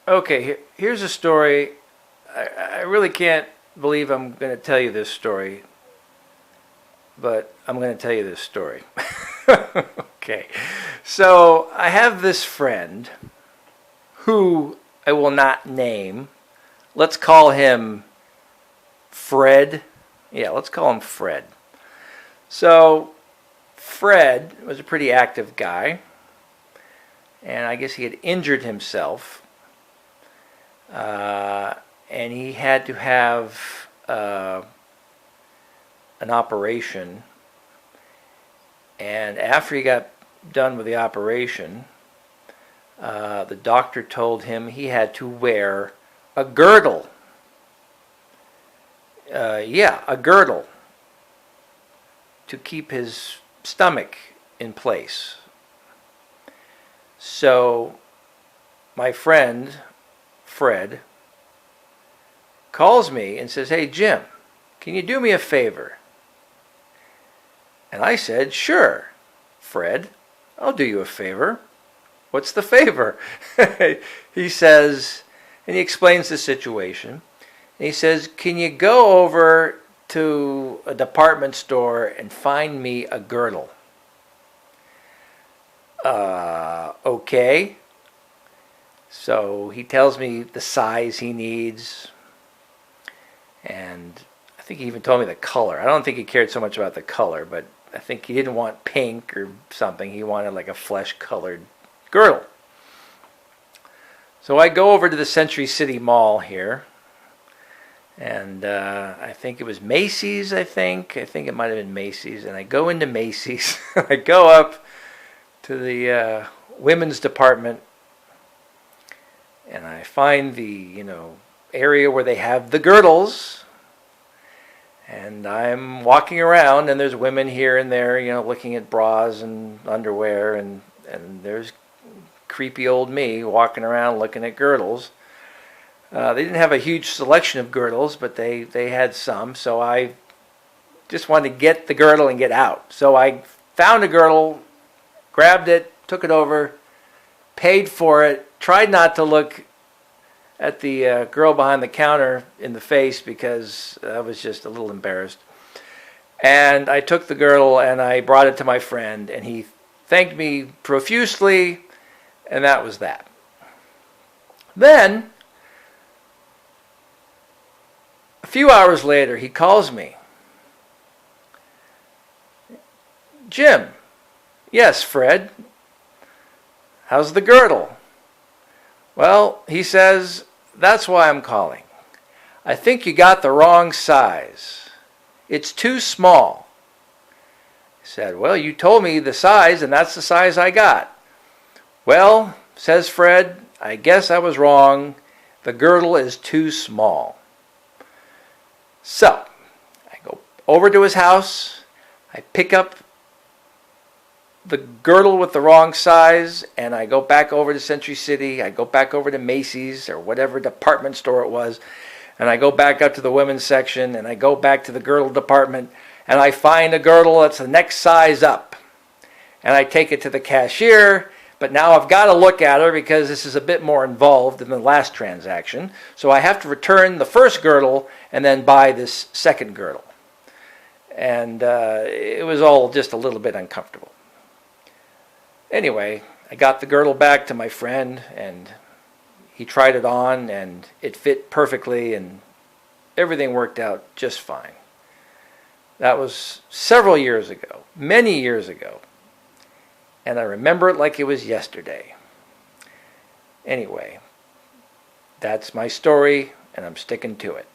Okay, here's a story. I really can't believe I'm going to tell you this story, but I'm going to tell you this story. Okay, so I have this friend who I will not name. Let's call him Fred. Yeah, let's call him Fred. So Fred was a pretty active guy, and I guess he had injured himself, and he had to have an operation. And after he got done with the operation, the doctor told him he had to wear a girdle. Yeah, a girdle to keep his stomach in place. So my friend Fred calls me and says, "Hey Jim, can you do me a favor?" And I said, "Sure, Fred, I'll do you a favor." "What's the favor?" He says, and he explains the situation. And he says, "Can you go over to a department store and find me a girdle?" Okay. So he tells me the size he needs, and I think he even told me the color. I don't think he cared so much about the color, but I think he didn't want pink or something. He wanted like a flesh-colored girdle. So I go over to the Century City Mall here, and I think it was Macy's, I think it might have been Macy's. And I go into Macy's. I go up to the women's department, and I find the, area where they have the girdles. And I'm walking around, and there's women here and there, looking at bras and underwear, and there's creepy old me walking around looking at girdles. They didn't have a huge selection of girdles, but they had some, so I just wanted to get the girdle and get out. So I found a girdle, grabbed it, took it over, paid for it, tried not to look at the girl behind the counter in the face because I was just a little embarrassed. And I took the girdle and I brought it to my friend, and he thanked me profusely, and that was that. Then, a few hours later, he calls me. "Jim." "Yes, Fred." "How's the girdle?" "Well," he says, "that's why I'm calling. I think you got the wrong size. It's too small." I said, "Well, you told me the size, and that's the size I got." "Well," says Fred, "I guess I was wrong. The girdle is too small." So, I go over to his house. I pick up the girdle with the wrong size, and I go back over to Century City. I go back over to Macy's or whatever department store it was, and I go back up to the women's section, and I go back to the girdle department, and I find a girdle that's the next size up. And I take it to the cashier, but now I've got to look at her because this is a bit more involved than the last transaction. So I have to return the first girdle and then buy this second girdle. And it was all just a little bit uncomfortable. Anyway, I got the girdle back to my friend, and he tried it on, and it fit perfectly, and everything worked out just fine. That was several years ago, many years ago, and I remember it like it was yesterday. Anyway, that's my story, and I'm sticking to it.